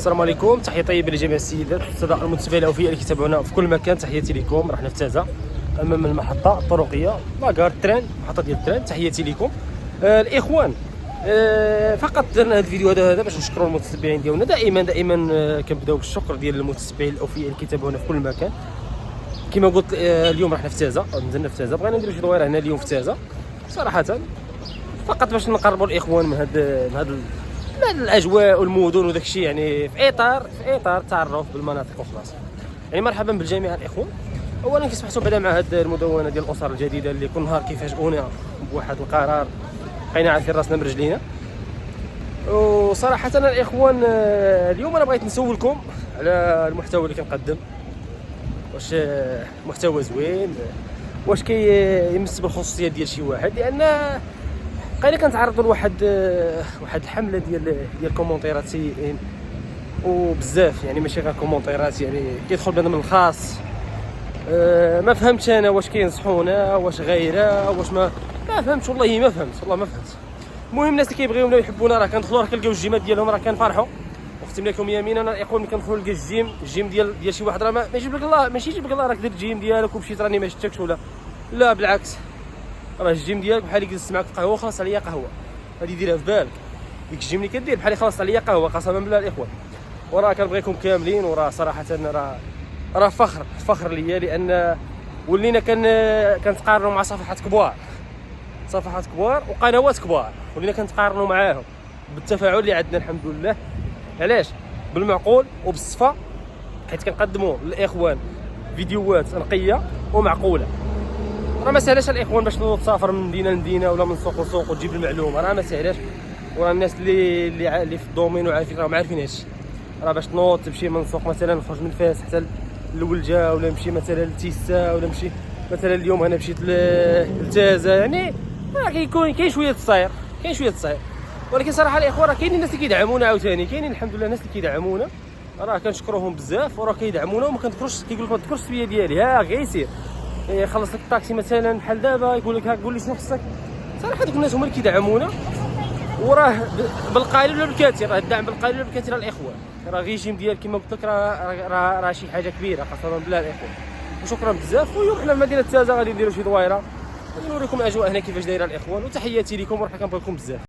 السلام عليكم، تحيه طيبه لجميع السيدات والساده المتابعين الاوفياء اللي كيتابعونا في كل مكان. تحياتي لكم. رحنا في تازه امام المحطه الطرقيه لاكار التران، محطه ديال التران. تحياتي لكم الاخوان. فقط درنا هذا الفيديو هذا باش نشكروا المتتبعين ديالنا. دائما كنبداو بالشكر ديال المتتبعين الاوفياء اللي كيتابعونا في كل مكان. كما قلت اليوم رحنا في تازه، نزلنا في تازه، بغينا نديرو شي دويره هنا اليوم في تازه صراحه، فقط باش نقربوا الاخوان من هاد الاجواء والمدن وداك الشيء، يعني في اطار التعرف بالمناطق وخلاص. يعني مرحبا بالجميع الاخوان. اولا كيسمحوا بعدا مع هاد المدونه ديال الاسر الجديده اللي كل نهار كيفاجئونا بواحد القرار بقينا عارفين راسنا برجلينا. وصراحه الاخوان اليوم انا بغيت نسولكم على المحتوى اللي كنقدم، واش محتوى زوين، واش كيمس بالخصوصيه ديال شي واحد، لان بقينا كنتعرضوا لواحد الحمله ديال كومونتيرات سيئين وبزاف، يعني ماشي غير كومونتيرات، يعني كيدخل بنادم من الخاص. ما فهمتش انا واش كينصحونا واش غيره واش ما فهمتش، والله ما فهمت. المهم الناس اللي كيبغيونا ويحبونا راه كندخلوا، راه كنلقاو الجيمات ديالهم، راه كنفرحوا. اختم لكم يمين انا الاخوان ملي كندخلوا نلقى الجيم ديال شي واحد، راه ما يجيب لك الله، ماشي يجيب لك الله راك دير الجيم ديالك ومشيت راني ما شفتكش، ولا لا بالعكس، راه الجيم ديالك بحال اللي جلست معاك في قهوه وخلص عليا قهوه، غادي ديرها في بالك. ديك الجيم اللي كدير بحال اللي خلصت عليا قهوه، قسما بالله الاخوان. وراه كنبغيكم كاملين، وراه صراحه راه فخر ليا، لان ولينا كنتقارنوا مع صفحات كبار وقنوات كبار، ولينا كنتقارنوا معاهم بالتفاعل اللي عندنا الحمد لله. علاش؟ بالمعقول وبالصفه، حيت كنقدموا للاخوان فيديوهات نقيه ومعقوله. راه ما سهلاش الاخوان باش تسافر من مدينه لمدينه ولا من سوق لسوق وتجيب المعلومه، راه ما سهلاش. وراه الناس اللي في الدومين وعارفين، راه عارفين هادشي. راه باش تنوض تمشي من سوق مثلا، نخرج من فاس حتى للولجه، ولا نمشي مثلا لتيسا، ولا نمشي مثلا اليوم انا مشيت لتازه، يعني راه كاين شويه تصاير، ولكن صراحه الاخوان راه كاينين الناس اللي كيدعمونا، عاوتاني كاينين الحمد لله الناس اللي كيدعمونا، راه كنشكروهم بزاف، وراه كيدعمونا وما كنذكرش، كيقول لك ما تذكرش السويه ديالي، ها غير يسير خلص لك الطاكسي مثلا بحال دابا، يقول لك ها قول لي شنو خصك. صراحه دوك الناس هما اللي كيدعمونا، وراه بالقليل ولا بالكثير، راه الدعم بالقليل ولا بالكثير الاخوان. راه ريجيم ديال كما قلت لك راه شي حاجه كبيره قسما بالله الاخوان. وشكرا بزاف. واليوم حنا في مدينه تازه غادي نديروا شي دويره، غادي نوريكم الاجواء هنا كيفاش دايره الاخوان. وتحياتي لكم ورحمه، كنبغيكم بزاف.